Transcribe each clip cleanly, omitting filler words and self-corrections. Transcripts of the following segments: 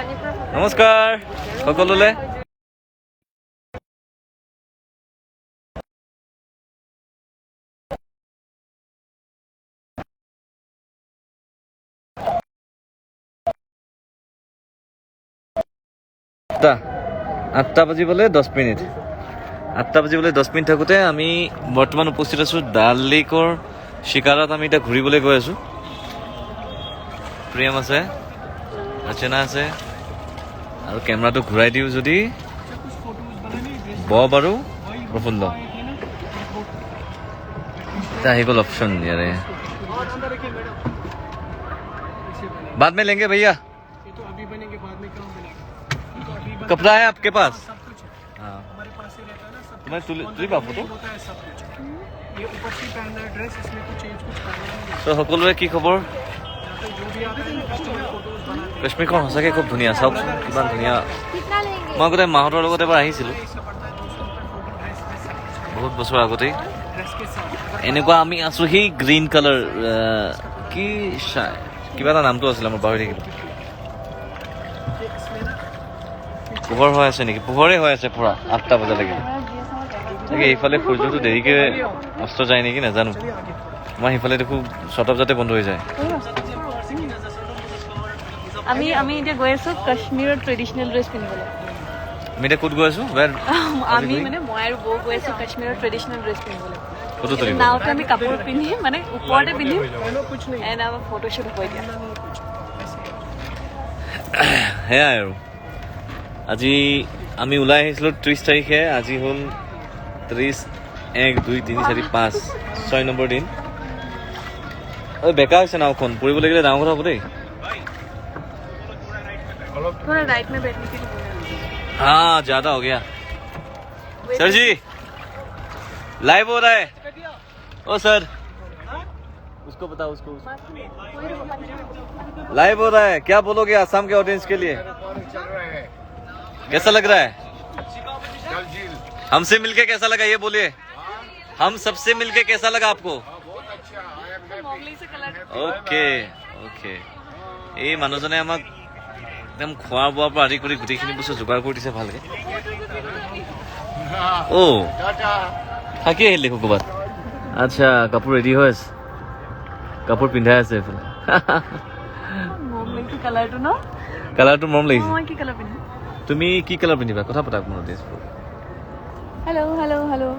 নমস্কাৰ সকলোলে। আঠটা বাজিবলৈ 10 minute. 8টা বাজিবলৈ 10 minute থাকোঁতে আমি বৰ্তমান উপস্থিত আছোঁ ডাল লেকৰ চিকাৰত। আমি এতিয়া ঘূৰিবলৈ গৈ আছোঁ। প্ৰেম আছে, অৰ্চনা আছে, আৰু কেমেৰাটো ঘূৰাই দিওঁ যদি বব আৰু প্ৰফুল্ল। এতিয়া আহি গ'ল অপশ্যন ইয়াৰে। बाद में लेंगे भैया, कपड़ा है आपके पास? हाँ, मैं तुझे फोटो তো সকলোৰে কি খবৰ? কাশ্মীৰখন সঁচাকৈ খুব ধুনীয়া। চাওকচোন কিমান ধুনীয়া। মই আগতে মাহঁতৰ লগত এবাৰ আহিছিলোঁ বহুত বছৰ আগতেই। এনেকুৱা আমি আছোঁ সেই গ্ৰীণ কালাৰ কি কিবা এটা নামটো আছিলে মোৰ পাহৰি থাকিলোঁ। পোহৰ হৈ আছে নেকি? পোহৰে হৈ আছে পুৰা 8টা বজালৈকে। তাকে এইফালে সূৰ্যটো দেৰিকৈ অস্ত যায় নেকি নাজানো। মই সেইফালে দেখোঁ 6টা বজাতে বন্ধ হৈ যায়। আমি এতিয়া গৈ আছোঁ কাশ্মীৰৰ ট্ৰেডিশ্যনেল ড্ৰেছ পিন্ধিবলৈ। আমি এতিয়া ক'ত গৈ আছোঁ? আমি মানে মই আৰু বৌ গৈ আছোঁ কাশ্মীৰৰ ট্ৰেডিশ্যনেল ড্ৰেছ পিন্ধিবলৈ। ফটো তুলিব নাওতে আমি কাপোৰ পিন্ধিম, মানে ওপৰতে পিন্ধিম, এণ্ড আমাৰ ফটোশ্বুট হ'ব এতিয়া। সেয়াই আৰু আজি আমি ওলাই আহিছিলোঁ 30 তাৰিখে। আজি হ'ল 30, 1, 2, 3, 4, 5, 6 নম্বৰ দিন। ঐ বেকা হৈছে নাওখন, পৰিব লাগিলে ডাঙৰ কথা হ'ব দেই। हाँ ज्यादा हो गया सर जी। लाइव हो रहा है। ओ सर उसको बताओ, उसको लाइव हो रहा है। क्या बोलोगे आसाम के ऑडियंस के लिए? कैसा लग रहा है? हमसे मिलके कैसा लगा ये बोलिए। हम सबसे मिलके कैसा लगा आपको? Okay okay. এই মানুহজনে আমাক একদম খোৱা বোৱাৰ পৰা আদি কৰি গোটেইখিনি বস্তু যোগাৰ কৰি দিছে ভালকে। অ' থাকি আহিলে ক'ৰবাত। আচ্ছা কাপোৰ ৰেডি হৈ আছে, কাপোৰ পিন্ধাই আছে এইফালে। কালাৰটো মৰম লাগিছে। তুমি কি কালাৰ পিন্ধিবা? কথা পতা মোৰ ড্ৰেছবোৰ। Hello' hello' hello',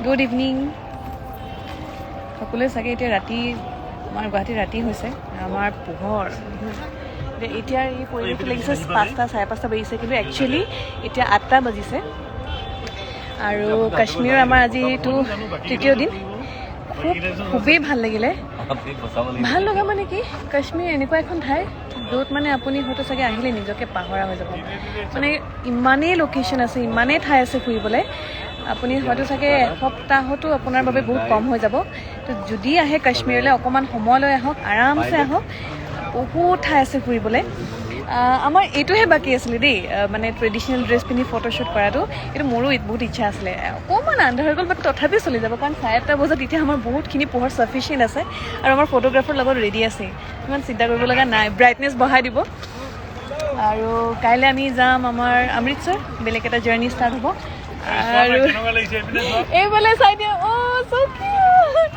good evening সকলোৱে। চাগে এতিয়া ৰাতি, আমাৰ গুৱাহাটীত ৰাতি হৈছে, আমাৰ পোহৰ। এতিয়া এই পৰিৱেশটো লাগিছে 5টা 5:30 বাজিছে, কিন্তু একচুৱেলি এতিয়া 8টা বাজিছে। আৰু কাশ্মীৰৰ আমাৰ আজিটো তৃতীয় দিন। খুবেই ভাল লাগিলে। ভাল লগা মানে কি, কাশ্মীৰ এনেকুৱা এখন ঠাই য'ত মানে আপুনি হয়তো চাগে আহিলে নিজকে পাহৰা হৈ যাব। মানে ইমানেই লোকেশ্যন আছে, ইমানেই ঠাই আছে ফুৰিবলৈ, আপুনি হয়তো চাগে এসপ্তাহতো আপোনাৰ বাবে বহুত কম হৈ যাব। তো যদি আহে কাশ্মীৰলৈ অকণমান সময় লৈ আহক, আৰামছে আহক, বহুত ঠাই আছে ফুৰিবলৈ। আমাৰ এইটোহে বাকী আছিলে দেই, মানে ট্ৰেডিশ্যনেল ড্ৰেছ পিন্ধি ফটোশ্বুট কৰাটো। এইটো মোৰো বহুত ইচ্ছা আছিলে। অকণমান আন্ধাৰ হৈ গ'ল, বাট তথাপিও চলি যাব, কাৰণ 8:30 বজাত এতিয়া আমাৰ বহুতখিনি পোহৰ চাফিচিয়েণ্ট আছে, আৰু আমাৰ ফটোগ্ৰাফাৰ লগত ৰেডি আছে। ইমান চিন্তা কৰিব লগা নাই, ব্ৰাইটনেছ বঢ়াই দিব। আৰু কাইলৈ আমি যাম আমাৰ অমৃতসৰ, বেলেগ এটা জাৰ্ণি ষ্টাৰ্ট হ'ব। আৰু এইফালে চাই দিয়া, চ' কিউট,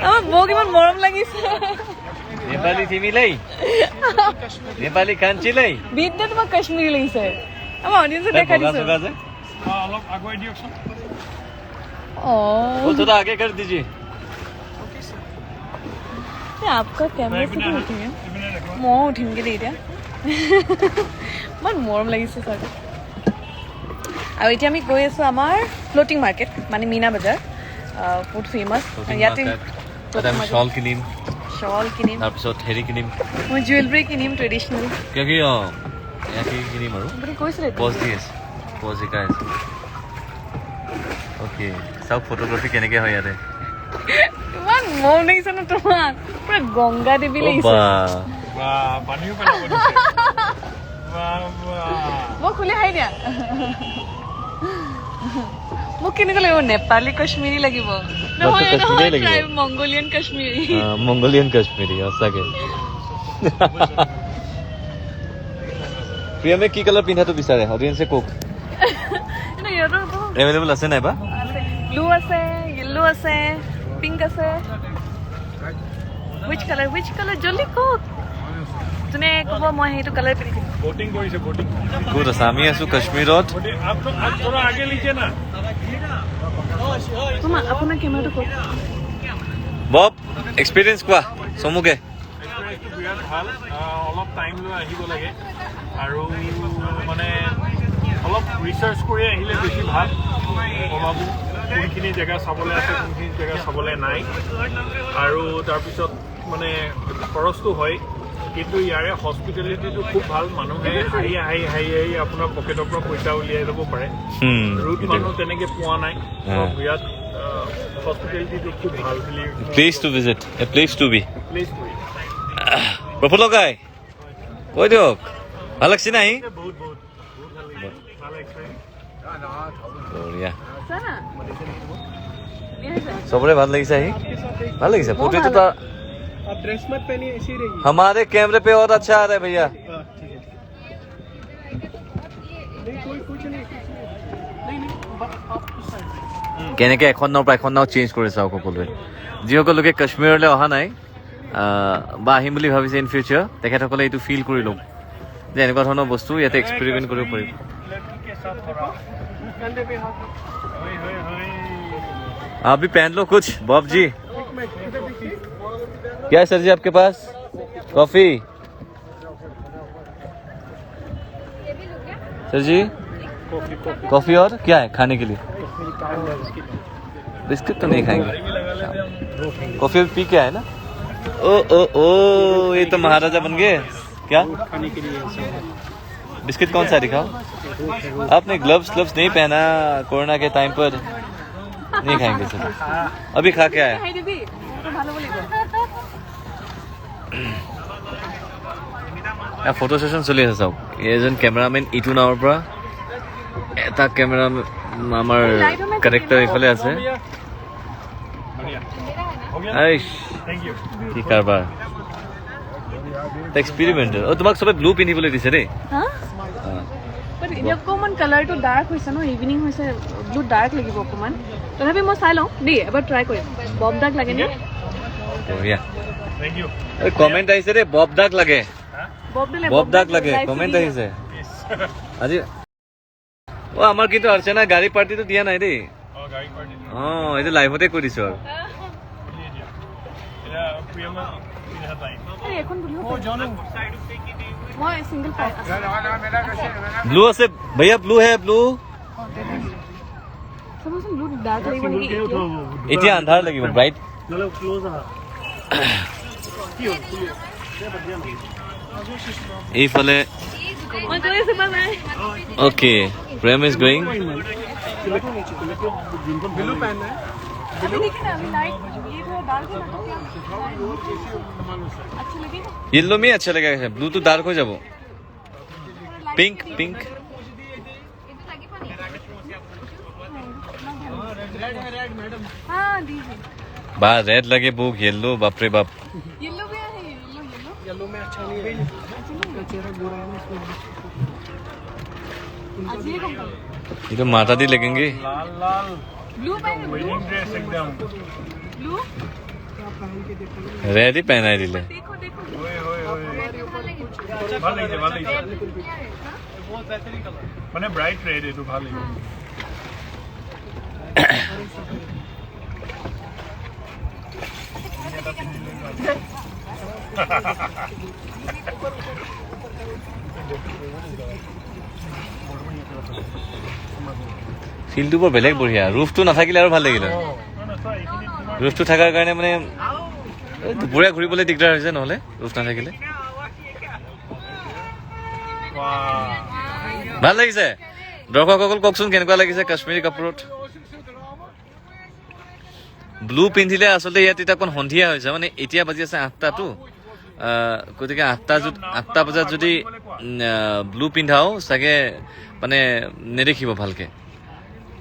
আমাৰ বৌক ইমান মৰম লাগিছে। नेपाली थिमीलाई नेपाली कान्छीलाई বিদ্যা তোমাক কাশ্মীৰী লাগিছে। আমাৰ অডিয়েন্সে দেখাই দিছে। অলপ আগুৱাই দিয়কচোন। वो थोड़ा आगे कर दीजिए। आपका कैमरा से भी उठेंगे, মই উঠিমগে দেই এতিয়া। ইমান মৰম লাগিছে চাগে। আৰু এতিয়া আমি গৈ আছোঁ আমাৰ ফ্লোটিং মাৰ্কেট, মানে মীনা বজাৰ, বহুত ফেমাছ ইয়াতে। শ্বল কিনিম, তাৰপিছত হেৰি কিনিম, মই জুৱেলাৰী কিনিম ট্ৰেডিশ্যনেল। কিয় ইয়াতে কিনিম আৰু আপুনি কৈছিলে পজ দি আছে, পজ শিকাই আছে। অ'কে চাওক ফটোগ্ৰাফী কেনেকৈ হয় ইয়াতে। ইমান মৰম লাগিছে ন তোমাক, পুৰা গংগা দেৱী লাগিছে। মই খুলি খাই দিয়া। মোক কেনেকুৱা লাগিব? নেপালী কাশ্মীৰী লাগিব, মংগোলিয়ান কাশ্মীৰী। মংগোলিয়ান কাশ্মীৰী সঁচাকে। প্ৰিয়মে কি কালাৰ পিন্ধাটো বিচাৰে অডিয়েন্সে কওক কিন্তু ইহঁতৰ এভেইলেবল আছে নাই বা ব্লু আছে য়েল্লো আছে পিংক আছে which color জলদি কওক যোনে ক'ব মই সেইটো কালাৰ পিন্ধিম वोटिंग কৰিছে वोटिंग গুড আছে আমি আছো কাশ্মীৰত आप थोड़ा आगे लीजिए ना তোমা আপোনাৰ কেমেৰাটো কওক বব এক্সপিৰিয়েঞ্চ কোৱা চমুকে এক্সপিৰিয়েঞ্চটো বিৰাট ভাল অলপ টাইম লৈ আহিব লাগে আৰু মানে অলপ ৰিচাৰ্চ কৰি আহিলে বেছি ভাল মই ভাবোঁ কোনখিনি জেগা চাবলৈ আছে কোনখিনি জেগা চাবলৈ নাই আৰু তাৰপিছত মানে খৰচটো হয় কিন্তু ইয়াৰে হস্পিটেলিটিটো খুব ভাল মানুহে হাঁহি আপোনাৰ পকেটৰ পৰা পইচা উলিয়াই ল'ব পাৰে ৰুট মানুহ তেনেকৈ পোৱা নাই বিৰাট হস্পিটেলিটিটো খুব ভাল place to visit a place to be place কৰি প্ৰফুল্ল কাই কৈ দিয়ক ভাল লাগছে নাই বহুত ভাল লাগিছে ভাল এক্সপিৰিয়েঞ্চ বঢ়িয়া চানা চবৰে ভাল লাগিছে আহি ভাল লাগিছে ফটোটো তাৰ आप ड्रेस मत पहनिए ऐसी रहेगी हमारे कैमरे पे और अच्छा आ रहा है भैया नहीं कोई कुछ नहीं आप उस साइड কেনেকৈ এখনৰ পৰা এখন নাও চেঞ্জ কৰি চাওক সকলোৱে যিসকলোকে কাশ্মীৰলৈ অহা নাই বা আহিম বুলি ভাবিছে ইন ফিউচাৰ তেখেতসকলে এইটো ফিল কৰি লওক যে এনেকুৱা ধৰণৰ বস্তু ইয়াতে এক্সপেৰিমেণ্ট কৰিব পাৰিব लड़की के साथ थोड़ा कंधे पे हाथ होय होय होय आप भी पहन लो कुछ बॉब जी क्या है सर जी आपके पास कॉफी सर जी कॉफी और क्या है खाने के लिए बिस्किट तो नहीं खाएंगे कॉफी पी के आए ना ओ ओ ओ ये तो महाराजा बन गए क्या खाने के लिए बिस्किट कौन सा दिखाओ आपने ग्लव्स नहीं पहना कोरोना के टाइम पर नहीं खाएंगे सर अभी खा के आया খাই দিবি ভালো বলিব ফটো সেশন চলি আছে চাওক এজন কেমেৰামেন ইটো নাৱৰ পৰা এটা কেমেৰা আমাৰ কাৰেক্টাৰ এইফালে আছে আইছ थैंक यू কি কাৰবাৰ এক্সপেৰিমেণ্ট তোমাক চবে ব্লু পিন্ধিবলৈ দিছে দেই হা বাট এতিয়া অকণমান কালাৰটো ডাৰ্ক হৈছে ন ইভিনিং হৈছে ব্লু ডাৰ্ক লাগিব অকণমান তথাপি মই চাই লওঁ দেই এবাৰ ট্ৰাই কৰিম বব ডাৰ্ক লাগে নে বঢ়িয়া थैंक यू কমেণ্ট আহিছে দেই বব ডাক লাগে বব ডাক লাগে live কমেণ্ট video। আহিছে আজি আমাৰ কিন্তু অৰ্চনা গাড়ী পাৰ্টিটো দিয়া নাই দেই और गाड़ी पार्टी এইটো লাইভতে কৈ দিছো আৰু ये प्रियमा इधर टाइम এই এখন বুলিব ओ जानू মই সিঙ্গেল পাই আছে ব্লু আছে ভैया ব্লু হে ব্লু চাবচোন ব্লু ডাৰ্ক লাগিব নেকি এতিয়া আন্ধাৰ লাগিব ব্ৰাইট चलो क्लोज आ এইফালে মই গৈ আছো বাই অ'কে প্ৰেম ইজ গোয়িং ब्लू पहनना है अभी देखिए ना अभी लाइट ये थोड़ा डार्क है ना तो क्या अच्छा लगेगा येलो में अच्छा लगेगा ब्लू तो डार्क हो जाबो पिंक पिंक हाँ दीजिए बा रेड लगे बुक येलो बाप रे बाप येलो भी है येलो येलो येलो में अच्छा नहीं है चेहरा गोरा है ना इसमें आज ये कौन ये तो माता दी लगेंगे लाल लाल ब्लू पहन ब्लू वेडिंग ड्रेस एकदम ब्लू रेड ही पहना है दिले देखो देखो ओए ओए ओए ভাল লাগিছে মানে ব্ৰাইট ৰেড এইটো ভাল লাগিছে ফিল্ডটো বৰ বেলেগ বঢ়িয়া ৰুফটো নাথাকিলে আৰু ভাল লাগিলে ৰুফটো থকাৰ কাৰণে মানে দুপৰীয়া ঘূৰিবলৈ দিগদাৰ হৈছে নহ'লে ৰুফ নাথাকিলে ভাল লাগিছে দৰ্শকসকল কওকচোন কেনেকুৱা লাগিছে কাশ্মীৰী কাপোৰত ব্লু পিন্ধিলে আচলতে ইয়াত এতিয়া অকণ সন্ধিয়া হৈছে মানে এতিয়া বাজি আছে 8টাতো গতিকে 8টা বজাত যদি ব্লু পিন্ধাও চাগে মানে নেদেখিব ভালকে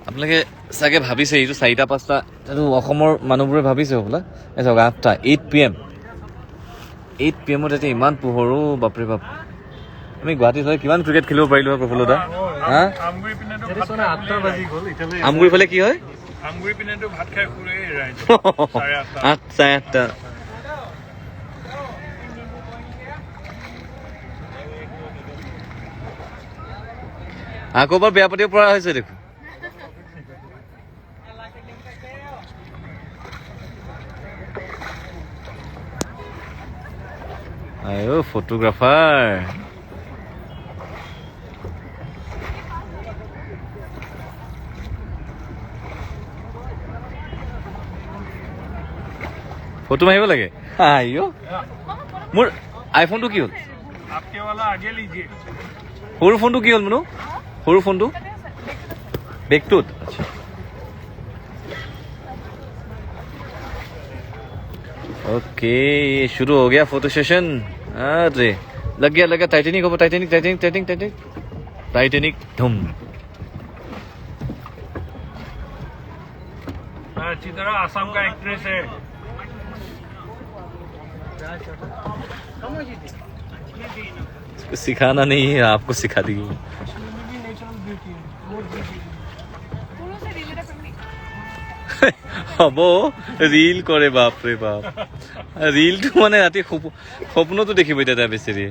আপোনালোকে চাগে ভাবিছে এইটো 4টা 5টা এইটো অসমৰ মানুহবোৰে ভাবিছে হ'বলা এই চাওক 8টা 8 PM 8 PM এতিয়া ইমান পোহৰো বাপৰে বাপ আমি গুৱাহাটীত হ'লে কিমান ক্ৰিকেট খেলিব পাৰিলো হয় প্ৰফুল্লদা হা আমগুৰি পিনেতো ভাত খাই 8টা বাজি গ'ল এতিয়ালৈ আমগুৰি ফালে কি হয় আমগুৰি পিনেতো ভাত খাই ফুৰে ৰাইজ 8:30 আকৌ এবাৰ বেয়া পাতিব পৰা হৈছে দেখোন আয়ো ফটোগ্ৰাফাৰ ফটো মাৰিব লাগে আয়ো মোৰ আইফোনটো কি হ'ল आपके वाला आगे लीजिए সৰু ফোনটো কি হ'ল মনো সৰু ফোনটো বেগটোত ओके ये शुरू हो गया फोटो सेशन अरे लग गया टाइटेनिक हो टाइटेनिक धूम अच्छी तरह आसाम का एक्ट्रेस है इसको सिखाना नहीं है आपको सिखा दी হব রিল করে বাপরে বাপ রিলটো মানে ৰাতি সপোনতো দেখিব এতিয়া তাৰ বেছিৰে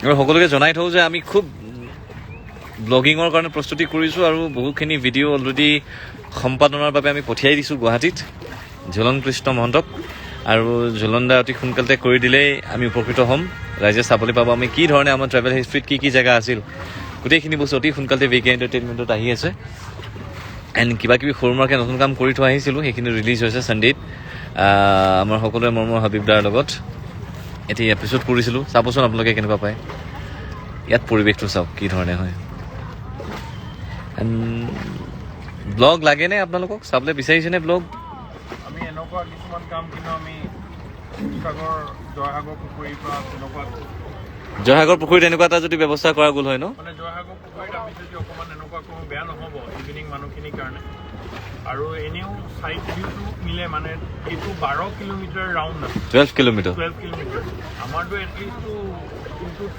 আৰু সকলোকে জনাই থওঁ যে আমি খুব ব্লগিঙৰ কাৰণে প্ৰস্তুতি কৰিছোঁ আৰু বহুখিনি ভিডিঅ' অলৰেডি সম্পাদনাৰ বাবে আমি পঠিয়াই দিছোঁ গুৱাহাটীত ঝুলন কৃষ্ণ মহন্তক আৰু ঝুলনদা অতি সোনকালতে কৰি দিলেই আমি উপকৃত হ'ম ৰাইজে চাবলৈ পাব আমি কি ধৰণে আমাৰ ট্ৰেভেল হিষ্ট্ৰীত কি জেগা আছিল গোটেইখিনি বস্তু অতি সোনকালতে ভিকে এণ্টাৰটেইনমেণ্টত আহি আছে এণ্ড কিবা কিবি সৰু মৰুৱাকৈ নতুন কাম কৰি থোৱা আহিছিলোঁ সেইখিনি ৰিলিজ হৈছে ছানডেত আমাৰ সকলোৰে মৰমৰ হাবিবদাৰ লগত এটি এপিছ'ড কৰিছিলোঁ চাবচোন আপোনালোকে কেনেকুৱা পায় ইয়াত পৰিৱেশটো চাওক কি ধৰণে হয় ব্লগ লাগেনে আপোনালোকক চাবলৈ বিচাৰিছেনে ব্লগ আমি এনেকুৱা কিছুমান কাম কিন্তু আমি জয়সাগৰ পুখুৰীৰ পৰা তেনেকুৱা জয়সাগৰ পুখুৰীত এনেকুৱা এটা যদি ব্যৱস্থা কৰা গ'ল হয় ন মানে জয়সাগৰ পুখুৰীত আমি যদি অকণমান এনেকুৱা কৰোঁ বেয়া নহ'ব ইভিনিং মানুহখিনিৰ কাৰণে আৰু এনেও চাইড ভিউটো মিলে মানে এইটো 12 কিলোমিটাৰ ৰাউণ্ড আছে 12 কিলোমিটাৰ আমাৰতো এটলিষ্টটো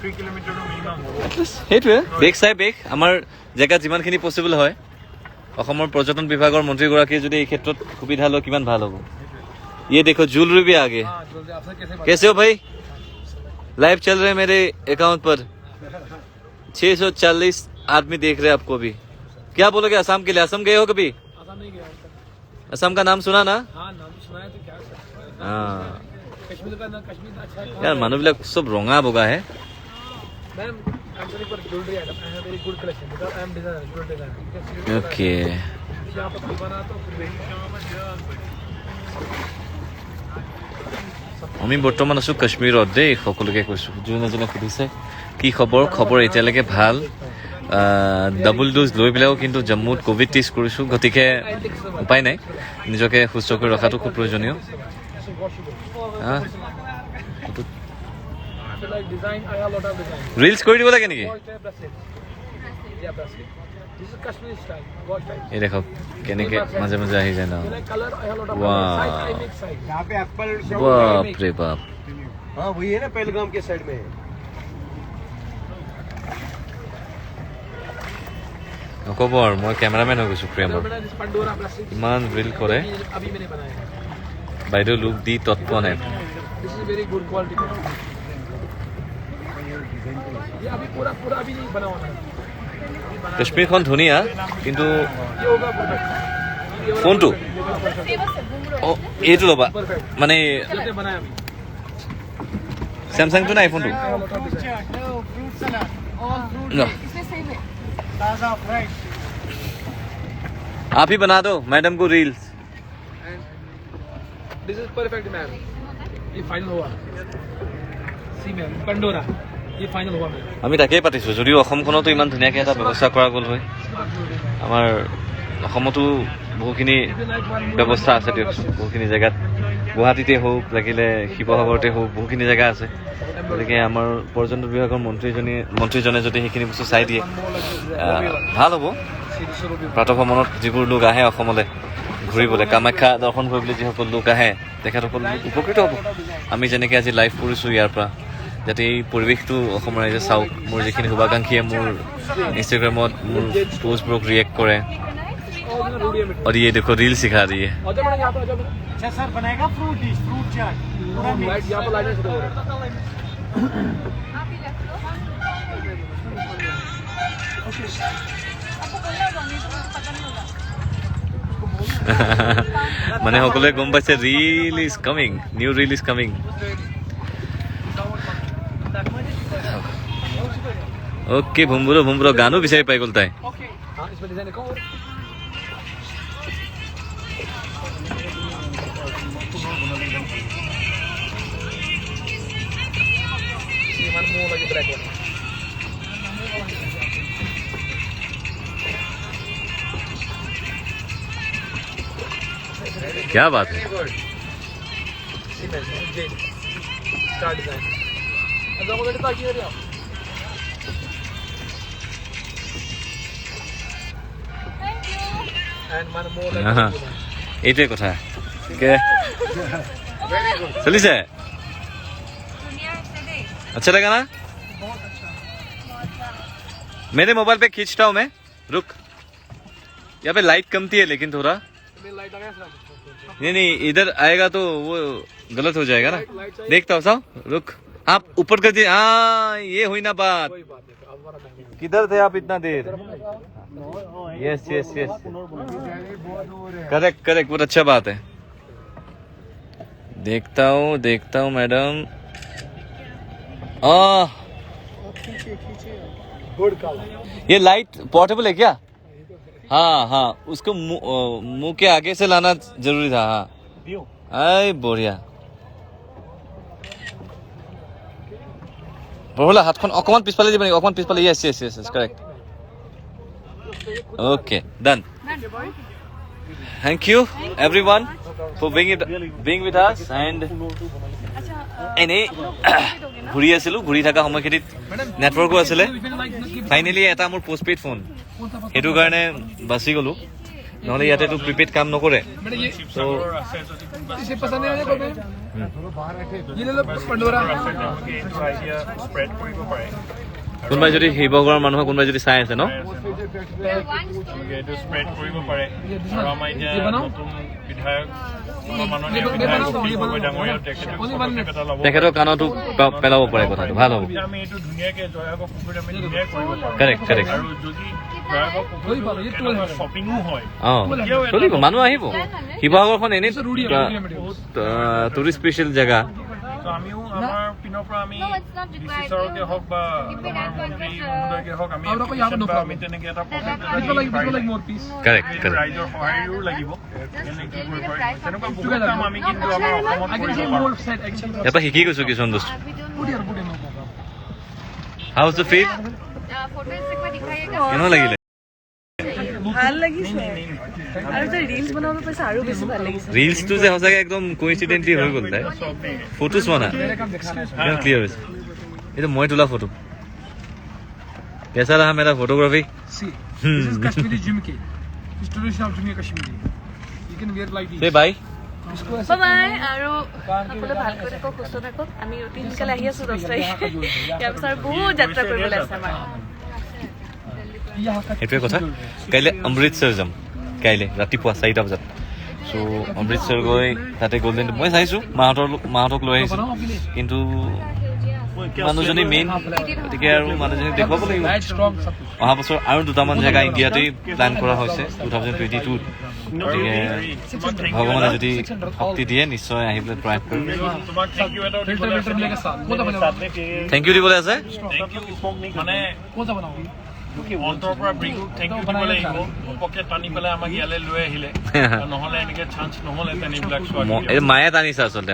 3 কিলোমিটাৰটো মিনিমাম হ'ব সেইটোৱে বেগ চাই বেগ আমাৰ জেগাত যিমানখিনি পচিবল হয় অসমৰ পৰ্যটন বিভাগৰ মন্ত্ৰীগৰাকীয়ে যদি এই ক্ষেত্ৰত সুবিধা লয় কিমান ভাল হ'ব ये देखो ज्वेलरी भी आ गए कैसे हो भाई लाइव चल रहे हैं मेरे अकाउंट पर 640 आदमी देख रहे हैं आपको भी क्या बोलोगे असम के लिए असम गए हो कभी असम का नाम सुना ना हाँ यार মানুহ বিলাক সব ৰঙা বগা হে ओके আমি বৰ্তমান আছোঁ কাশ্মীৰত দেই সকলোকে কৈছোঁ যোনে যোনে সুধিছে কি খবৰ এতিয়ালৈকে ভাল ডাবল ড'জ লৈ পেলাইও কিন্তু জম্মুত ক'ভিড টেষ্ট কৰিছোঁ গতিকে উপায় নাই নিজকে সুস্থ কৰি ৰখাটো খুব প্ৰয়োজনীয় ৰিলছ কৰি দিব লাগে নেকি এই দেখক কেনেকে মাজে মাজে আহি যায় ন বাপৰে বাপ নক'ব আৰু মই কেমেৰামেন হৈ গৈছোঁ প্ৰেমৰ ইমান ৰিল কৰে বাইদেউ লুক দি তৎপোৱা নাই কাশ্মীৰখন ধুনীয়া কিন্তু ফোনটো অঁ এইটো ল'বা মানে চেমচাংটো নে আইফোনটো आप ही बना दो मैडम को reels this is perfect ma'am ये फाइनल हुआ सी मैम पंडोरा ये फाइनल हुआ मैम আমি তাকেই পাতিছোঁ যদিও অসমখনতো ইমান ধুনীয়াকৈ এটা ব্যৱস্থা কৰা গ'ল হয় আমাৰ অসমতো বহুখিনি ব্যৱস্থা আছে দিয়কচোন বহুখিনি জেগাত গুৱাহাটীতে হওক লাগিলে শিৱসাগৰতে হওক বহুখিনি জেগা আছে গতিকে আমাৰ পৰ্যটন বিভাগৰ মন্ত্ৰীজনে যদি সেইখিনি বস্তু চাই দিয়ে ভাল হ'ব প্ৰাতঃভ্ৰমণত যিবোৰ লোক আহে অসমলৈ ঘূৰিবলৈ কামাখ্যা দৰ্শন কৰিবলৈ যিসকল লোক আহে তেখেতসকল উপকৃত হ'ব আমি যেনেকৈ আজি লাইভ কৰিছোঁ ইয়াৰ পৰা যাতে এই পৰিৱেশটো অসমৰ ৰাইজে চাওক মোৰ যিখিনি শুভাকাংক্ষীয়ে মোৰ ইনষ্টাগ্ৰামত মোৰ পোষ্টবোৰক ৰিয়েক্ট কৰে और ये देखो रील सिखा रही है अच्छा सर बनेगा फ्रूट डिश फ्रूट चाट पूरा लाइट यहाँ पर लाइट शुरू हो रहा মানে সকলোৱে গম পাইছে reel is coming new reel is coming okay ভুম্বুৰো গানো বিচাৰি পাই গ'ল তাই हाँ इसमें डिजाइन देखो क्या बात है स्टार डिजाइन अब हम लोग ताकि करिए एंड वन मोर এইটোৱে কথা চলিছে अच्छा लगा ना मेरे मोबाइल पे खींचता हूँ मैं रुक यहाँ पे लाइट कमती है लेकिन थोड़ा नहीं इधर आएगा तो वो गलत हो जाएगा ना देखता हूँ साहब रुक आप ऊपर कर दिए हाँ ये हुई ना बात किधर थे आप इतना देर यस यस यस करेक्ट बहुत अच्छा बात है देखता हूँ मैडम ये लाइट पोर्टेबल है क्या हाँ उसको मुंह के आगे से लाना जरूरी था हाँ आई बढ़िया বৰহলা হাতখন অকমান পিছফালে দিব নেকি অকমান পিছফালে yes yes yes correct okay done thank you everyone for being with us and এনে ঘূৰি আছিলোঁ ঘূৰি থকা সময়খিনিত নেটৱৰ্কো আছিলে ফাইনেলি এটা মোৰ পোষ্টপেইড ফোন সেইটো কাৰণে বাচি গ'লোঁ নহ'লে ইয়াতেতো প্ৰিপেইড কাম নকৰে তো इसे पसंद नहीं आया कोई ये ले लो पंडोरा স্প্ৰেড কৰিব পাৰে কোনোবাই যদি শিৱসাগৰৰ মানুহক কোনোবাই যদি চাই আছে ন এইটো স্প্ৰেড কৰিব পাৰে আৰু আমাৰ এতিয়া নতুন বিধায়ক মাননীয় বিধায়ক ডাঙৰীয়া তেখেতৰ কাণতো পেলাব পাৰে কথাটো ভাল হ'ব আমি এইটো ধুনীয়াকৈ জয়সাগৰ পুখুৰীত আমি ধুনীয়াকৈ কৰিব পাৰোঁ কাৰেক্ট আৰু যদি জয়সাগৰ পুখুৰীত শ্বপিঙো হয় অঁ চলিব মানুহ আহিব শিৱসাগৰখন এনেই টুৰিষ্ট স্পেচিয়েল জেগা তো আমিও আমাৰ পিনৰ পৰা আমি ডিচিছৰকে হওক বা আমাৰ মন্ত্ৰী মহোদয়কে হওক আমি তেনেকৈ এটা কাৰেক্ট ৰাইজৰ সহায়ো লাগিব তেনেকুৱা বহুত কাম আমি কিন্তু আমাৰ অসমত কৰিব পাৰোঁ ইয়াৰ পৰা শিকি গৈছোঁ কিছুমান বস্তু হাউজ দ্য ফিল কেনেকুৱা লাগিলে ভাল লাগিছে আৰু যে ৰিলছ বনাব পাইছে আৰু বেছি ভাল লাগিছে ৰিলছটো যে সঁচাকৈ একদম কোইনচিডেণ্টলি হৈ গ'ল তাই ফটো চোৱা না একদম ক্লিয়াৰ হৈছে এইটো মই তোলা ফটো कैसा रहा मेरा photography See, this is Kashmiri Jimki. It's tradition of Jammu Kashmiri. You can wear like this. say bye इसको ऐसे বাই আৰু সকলোৱে ভালকৈ থাকক সুস্থ থাকক আমি অতি সোনকালে আহি আছোঁ 10 তাৰিখে ইয়াৰ পিছত বহুত যাত্ৰা কৰিবলৈ আছে আমাৰ यहाँ का সেইটোৱে কথা কাইলৈ অমৃতসৰ যাম কাইলৈ ৰাতিপুৱা 4টা বজাত চ' অমৃতসৰ গৈ তাতে গ'ল্ডেন মই চাইছোঁ মাহঁতক লৈ আহিছোঁ কিন্তু মানুহজনী মেইন গতিকে আৰু মানুহজনীক দেখুৱাব লাগিব लाइट स्ट्रॉन्ग सब कुछ অহা বছৰ আৰু দুটামান জেগা ইণ্ডিয়াতেই প্লেন কৰা হৈছে 2022 গতিকে ভগৱানে যদি শক্তি দিয়ে নিশ্চয় আহিবলৈ প্ৰয়াস কৰিম তোমাক থেংক ইউ এটা फिल्टर फिल्टर मिलेगा साथ कौन सा बनाओ থেংক ইউ দিবলৈ আছে থেংক ইউ মানে कौन सा बनाओ অন্তৰৰ পৰা ব্ৰিগুক থেংক ইউ দিব লাগিব পকেট টানি পেলাই আমাক ইয়ালৈ লৈ আহিলে নহ'লে এনেকৈ চান্স নহ'লে এইবিলাক চোৱা এই মায়ে টানিছে আচলতে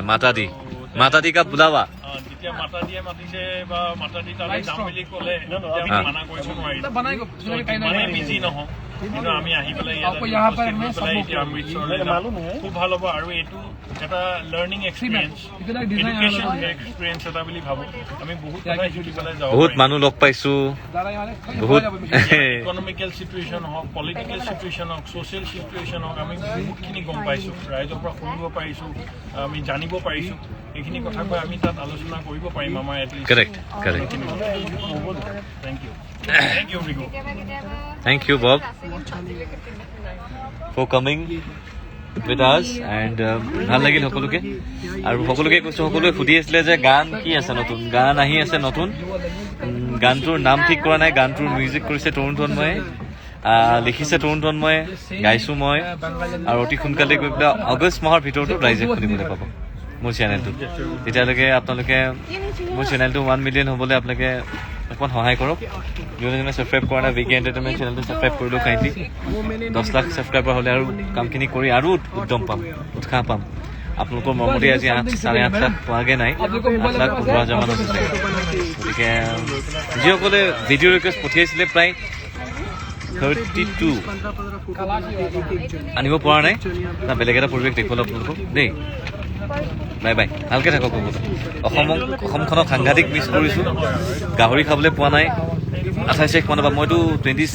মাতা দি কা বুলাবা যেতিয়া মাতা দিয়ে মাতিছে বা মাতা দি তালৈ যাম বুলি ক'লে তেতিয়া আমি মানা কৰিব নোৱাৰিম बनाएगा মানে বিজি নহওঁ কিন্তু আমি আহি পেলাই ইয়াত आपको यहाँ पर উপস্থিত मैं হৈ सब পেলাই लोग এতিয়া অমৃতসৰলৈ যাম। খুব ভাল হ'ব আৰু এইটো এটা লাৰ্ণিং এক্সপিৰিয়েঞ্চ इतना डिजाइन এডুকেশ্যন এক্সপিৰিয়েঞ্চ এটা বুলি ভাবোঁ আমি বহুত কথা শিকি পেলাই যাব বহুত পাৰিম। মানুহ লগ পাইছোঁ दादा यहाँ बहुत ইকনমিকেল চিটুৱেশ্যন হওক পলিটিকেল চিটুৱেশ্যন হওক ছ'চিয়েল চিটুৱেশ্যন হওক আমি বহুতখিনি গম পাইছোঁ ৰাইজৰ পৰা শুনিব পাৰিছোঁ আমি জানিব পাৰিছোঁ এইখিনি কথা কৈ আমি তাত আলোচনা কৰিব পাৰিম আমাৰ at least correct correct thank you thank you ৰিগো Thank you, Bob, for coming with us and ভাল লাগিল সকলোকে আৰু সকলোকে কৈছোঁ সকলোৱে সুধি আছিলে যে গান কি আছে নতুন গান আহি আছে নতুন গানটোৰ নাম ঠিক কৰা নাই গানটোৰ মিউজিক কৰিছে তৰুণ তন্ময়ে লিখিছে তৰুণ তন্ময়ে গাইছোঁ মই আৰু অতি সোনকালে গৈ পেলাই আগষ্ট মাহৰ ভিতৰতো ৰাইজে শুনিবলৈ পাব মোৰ চেনেলটোত তেতিয়ালৈকে আপোনালোকে মোৰ চেনেলটো 1 মিলিয়ন হ'বলৈ আপোনালোকে অকণমান সহায় কৰক যোনে যোনে ছাবস্ক্ৰাইব কৰা নাই বিগ এণ্টাৰটেইনমেণ্ট চেনেলটো ছাবস্ক্ৰাইব কৰিলেও কাইণ্ডলি 10 লাখ ছাবস্ক্ৰাইবাৰ হ'লে আৰু কামখিনি কৰি আৰু উদ্যম পাম উৎসাহ পাম আপোনালোকৰ মৰমতে আজি 8.5 লাখ পোৱাগৈ নাই 8,15,000 মান হৈছে গতিকে যিসকলে ভিডিঅ' ৰিকুৱেষ্ট পঠিয়াইছিলে প্ৰায় 32 আনিব পৰা নাই না বেলেগ এটা পৰিৱেশ দেখুৱালোঁ আপোনালোকক দেই বাই বাই ভালকৈ থাকক অসমখনক সাংঘাতিক মিছ কৰিছোঁ গাহৰি খাবলৈ পোৱা নাই 28 তাৰিখ মানৰ পৰা মইতো 20